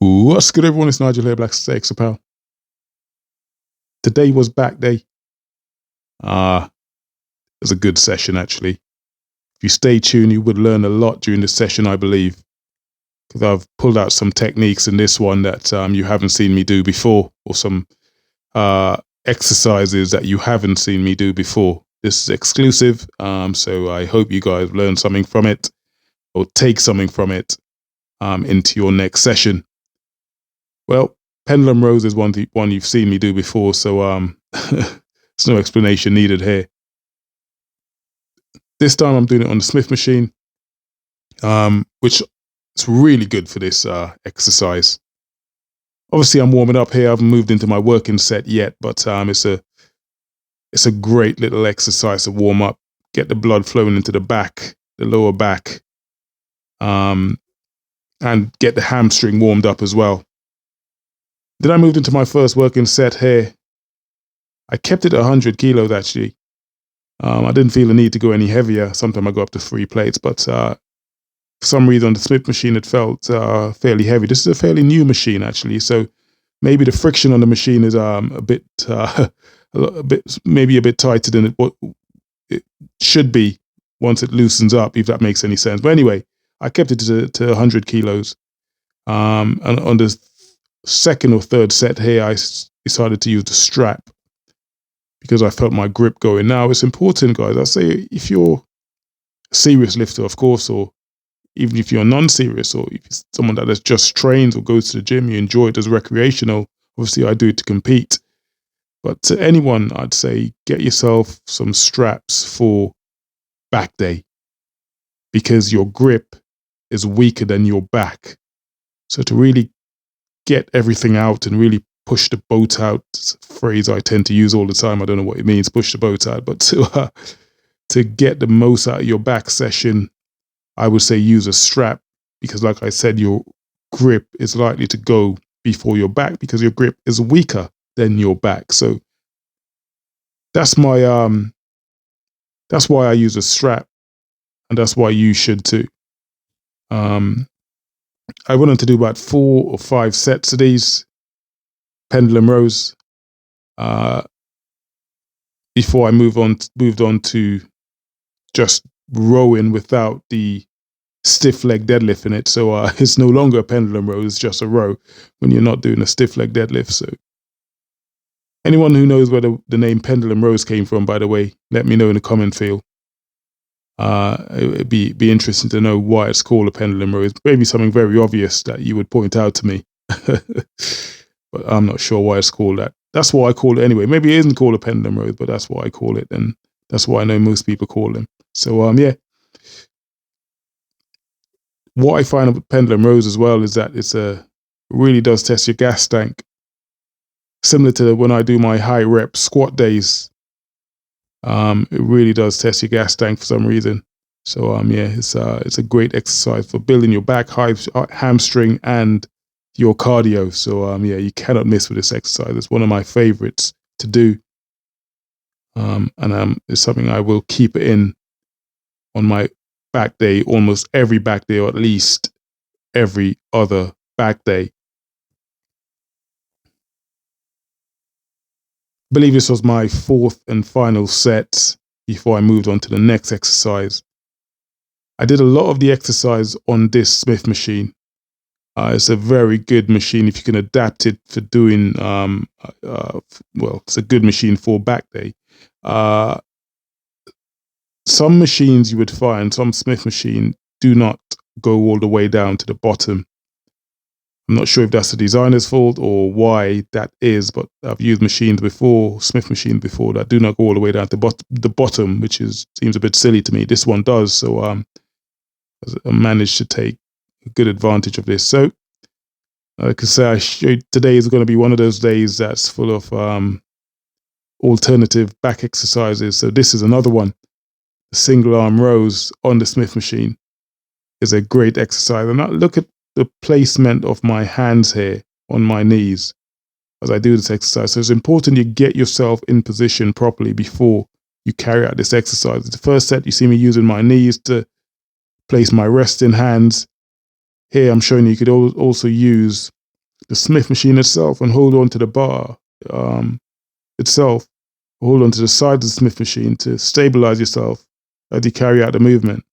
What's good, everyone? It's Nigel here, Black Stakes Pal. Today was back day. It was a good session, actually. If you stay tuned, you would learn a lot during the session, I believe, because I've pulled out some techniques in this one that you haven't seen me do before, or some exercises that you haven't seen me do before. This is exclusive, so I hope you guys learn something from it, or take something from it into your next session. Well, pendulum rows is one you've seen me do before, so there's no explanation needed here. This time I'm doing it on the Smith machine, which is really good for this exercise. Obviously, I'm warming up here. I haven't moved into my working set yet, but it's a great little exercise to warm up, get the blood flowing into the back, the lower back, and get the hamstring warmed up as well. Then I moved into my first working set here. I kept it at 100 kilos, actually. I didn't feel the need to go any heavier. Sometimes I go up to 3 plates, but for some reason on the Smith machine, it felt fairly heavy. This is a fairly new machine, actually, so maybe the friction on the machine is maybe a bit tighter than it should be once it loosens up, if that makes any sense. But anyway, I kept it to 100 kilos. And on the second or third set here, I decided to use the strap because I felt my grip going. Now, it's important, guys. I say if you're a serious lifter, of course, or even if you're non-serious, or if you're someone that just trains or goes to the gym, you enjoy it as recreational. Obviously, I do it to compete. But to anyone, I'd say get yourself some straps for back day, because your grip is weaker than your back. So to really get everything out and really push the boat out, it's a phrase I tend to use all the time. I don't know what it means, push the boat out, but to get the most out of your back session, I would say use a strap, because like I said, your grip is likely to go before your back because your grip is weaker than your back. So that's my that's why I use a strap, and that's why you should too. I went on to do about 4 or 5 sets of these pendulum rows before I moved on to just rowing without the stiff leg deadlift in it. So it's no longer a pendulum row, it's just a row when you're not doing a stiff leg deadlift. So anyone who knows where the name pendulum rows came from, by the way, let me know in the comment field. It'd be interesting to know why it's called a pendulum row. It's maybe something very obvious that you would point out to me. But I'm not sure why it's called that. That's why I call it anyway. Maybe it isn't called a pendulum row, but that's what I call it, and that's what I know most people call them. So yeah. What I find about pendulum rows as well is that it really does test your gas tank. Similar to when I do my high rep squat days. It really does test your gas tank for some reason. So yeah, it's a great exercise for building your back, hamstring, and your cardio. So yeah, you cannot miss with this exercise. It's one of my favorites to do, and it's something I will keep in on my back day, almost every back day, or at least every other back day. I believe this was my 4th and final set before I moved on to the next exercise. I did a lot of the exercise on this Smith machine. It's a very good machine if you can adapt it for doing, well, it's a good machine for back day. Some machines you would find, some Smith machine do not go all the way down to the bottom. I'm not sure if that's the designer's fault or why that is, but I've used machines before, Smith machines before, that do not go all the way down to the bottom, which seems a bit silly to me. This one does, so I managed to take good advantage of this. So like I say, today is going to be one of those days that's full of alternative back exercises. So this is another one. The single arm rows on the Smith machine is a great exercise. And look at the placement of my hands here on my knees as I do this exercise. So it's important you get yourself in position properly before you carry out this exercise. The first set, you see me using my knees to place my resting hands. Here I'm showing you could also use the Smith machine itself and hold on to the bar itself. Hold on to the side of the Smith machine to stabilize yourself as you carry out the movement.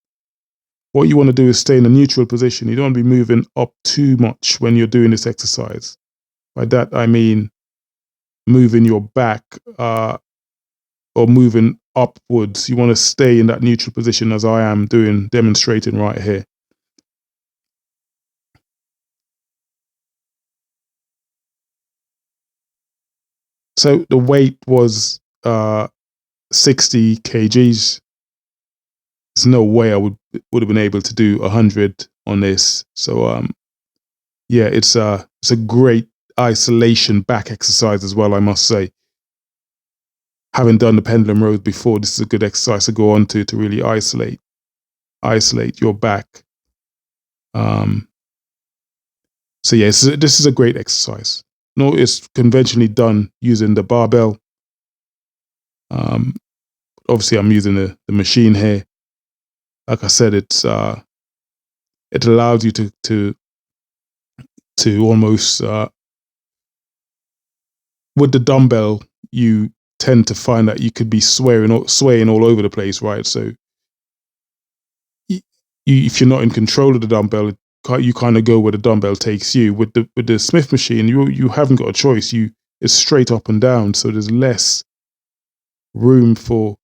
What you want to do is stay in a neutral position. You don't want to be moving up too much when you're doing this exercise. By that I mean moving your back or moving upwards. You want to stay in that neutral position as I am demonstrating right here. So the weight was 60 kgs. There's no way I would have been able to do 100 on this. So yeah, it's a great isolation back exercise as well, I must say. Having done the pendulum rows before, this is a good exercise to go on to really isolate your back. So yeah, this is a great exercise. No, it's conventionally done using the barbell. Obviously, I'm using the machine here. Like I said, it allows you to almost with the dumbbell, you tend to find that you could be swaying all over the place, right? So if you're not in control of the dumbbell, you kind of go where the dumbbell takes you. With the Smith machine, you haven't got a choice. It's straight up and down, so there's less room for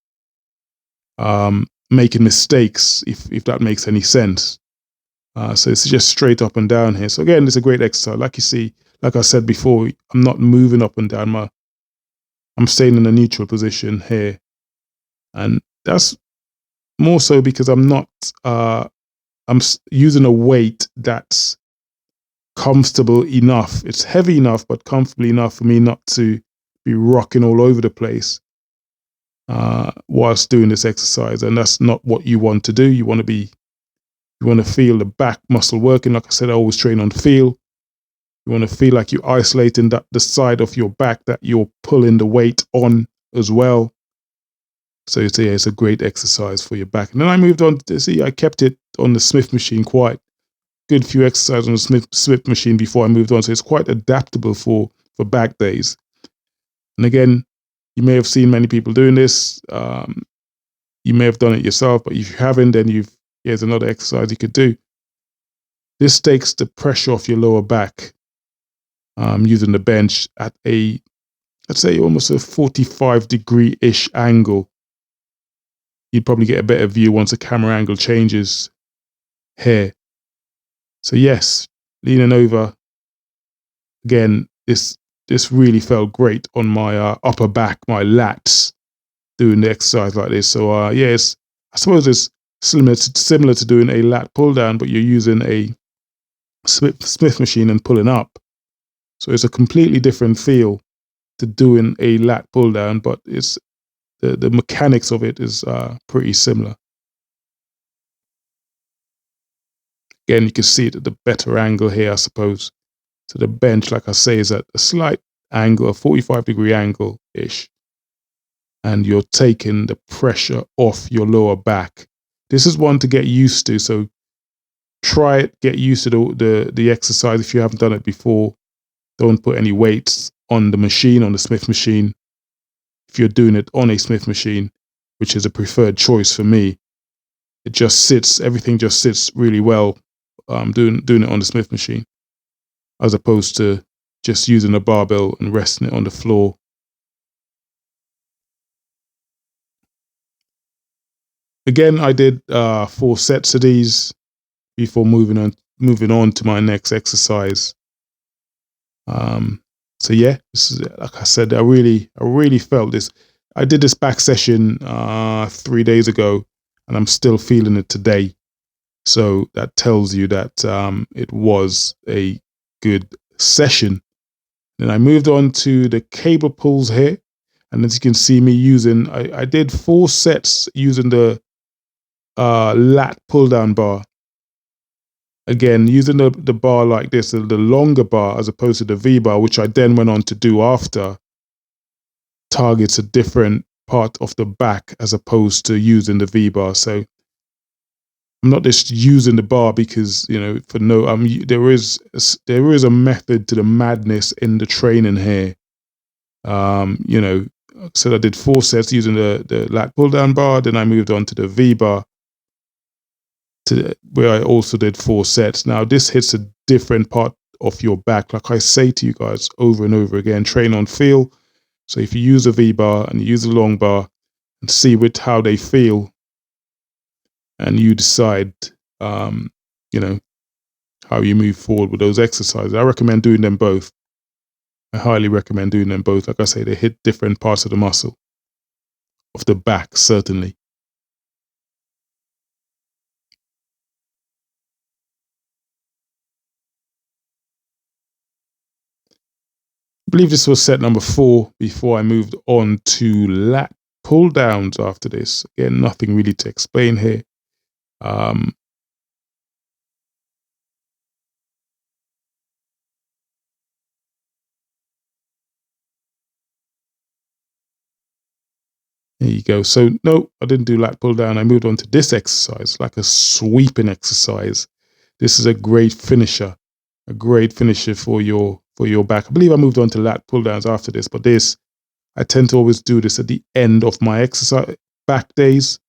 making mistakes, if that makes any sense. So it's just straight up and down here. So again, it's a great exercise. Like you see, like I said before, I'm not moving up and down. I'm staying in a neutral position here, and that's more so because I'm not. I'm using a weight that's comfortable enough. It's heavy enough, but comfortable enough for me not to be rocking all over the place whilst doing this exercise. And that's not what you want to do. You want to feel the back muscle working. Like I said, I always train on feel. You want to feel like you're isolating the side of your back that you're pulling the weight on as well. So it's a great exercise for your back. And then I moved on to I kept it on the Smith machine, quite good few exercises on the Smith machine before I moved on. So it's quite adaptable for back days. And again, you may have seen many people doing this. You may have done it yourself, but if you haven't, then here's another exercise you could do. This takes the pressure off your lower back using the bench at let's say almost a 45-degree-ish angle. You'd probably get a better view once the camera angle changes here. So yes, leaning over. Again, this really felt great on my upper back, my lats, doing the exercise like this. So yeah, I suppose it's similar to doing a lat pull down, but you're using a Smith machine and pulling up. So it's a completely different feel to doing a lat pull down, but it's the mechanics of it is pretty similar. Again, you can see it at the better angle here, I suppose. So the bench, like I say, is at a slight angle, a 45-degree angle-ish. And you're taking the pressure off your lower back. This is one to get used to. So try it, get used to the exercise if you haven't done it before. Don't put any weights on the machine, on the Smith machine. If you're doing it on a Smith machine, which is a preferred choice for me, everything just sits really well doing it on the Smith machine, as opposed to just using a barbell and resting it on the floor. Again, I did 4 sets of these before moving on to my next exercise. So yeah, this is, like I said, I really felt this. I did this back session 3 days ago, and I'm still feeling it today. So that tells you that it was a good session. Then I moved on to the cable pulls here, and as you can see me using, I did 4 sets using the lat pull down bar. Again, using the bar like this, the longer bar as opposed to the V bar, which I then went on to do after, targets a different part of the back as opposed to using the V bar. So I'm not just using the bar because, you know, for no, there is a method to the madness in the training here. You know, so I did 4 sets using the lat pull down bar. Then I moved on to the V bar, where I also did 4 sets. Now this hits a different part of your back. Like I say to you guys over and over again, train on feel. So if you use a V bar and you use a long bar and see with how they feel, and you decide, you know, how you move forward with those exercises. I recommend doing them both. I highly recommend doing them both. Like I say, they hit different parts of the muscle, of the back, certainly. I believe this was set number 4 before I moved on to lat pull downs after this. Again, nothing really to explain here. There you go. So no, I didn't do lat pull down. I moved on to this exercise, like a sweeping exercise. This is a great finisher for your back. I believe I moved on to lat pull downs after this, but this, I tend to always do this at the end of my exercise back days,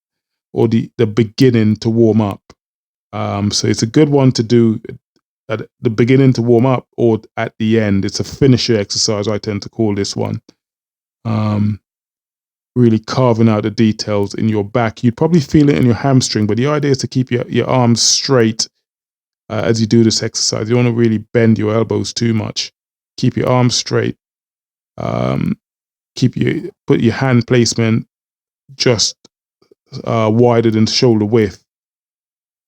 or the beginning to warm up. So it's a good one to do at the beginning to warm up, or at the end. It's a finisher exercise, I tend to call this one. Really carving out the details in your back. You'd probably feel it in your hamstring, but the idea is to keep your arms straight as you do this exercise. You don't want to really bend your elbows too much. Keep your arms straight. Put your hand placement just wider than shoulder width,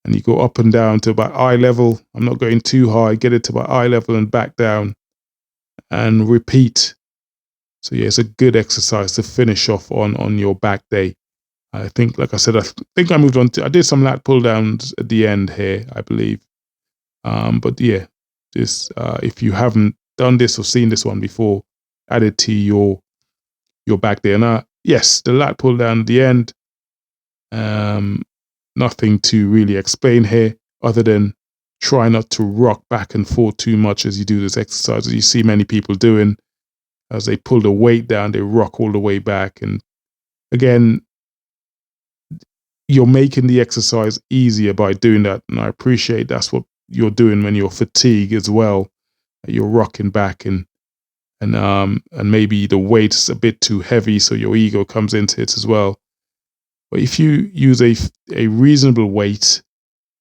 and you go up and down to about eye level. I'm not going too high. Get it to about eye level and back down, and repeat. So yeah, it's a good exercise to finish off on your back day. I think, like I said, I think I moved on to, I did some lat pull downs at the end here, I believe. But yeah, this, if you haven't done this or seen this one before, add it to your back day. And yes, the lat pull down at the end, nothing to really explain here other than try not to rock back and forth too much as you do this exercise. As you see many people doing, as they pull the weight down, they rock all the way back. And again, you're making the exercise easier by doing that. And I appreciate that's what you're doing when you're fatigued as well. You're rocking back, and maybe the weight's a bit too heavy, so your ego comes into it as well. But if you use a reasonable weight,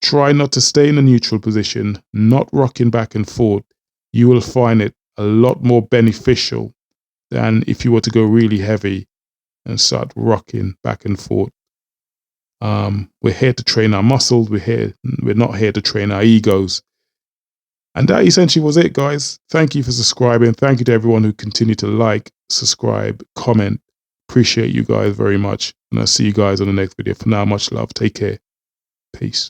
try not to stay in a neutral position, not rocking back and forth, you will find it a lot more beneficial than if you were to go really heavy and start rocking back and forth. We're here to train our muscles. We're not here to train our egos. And that essentially was it, guys. Thank you for subscribing. Thank you to everyone who continued to like, subscribe, comment. Appreciate you guys very much. And I'll see you guys on the next video. For now, much love. Take care. Peace.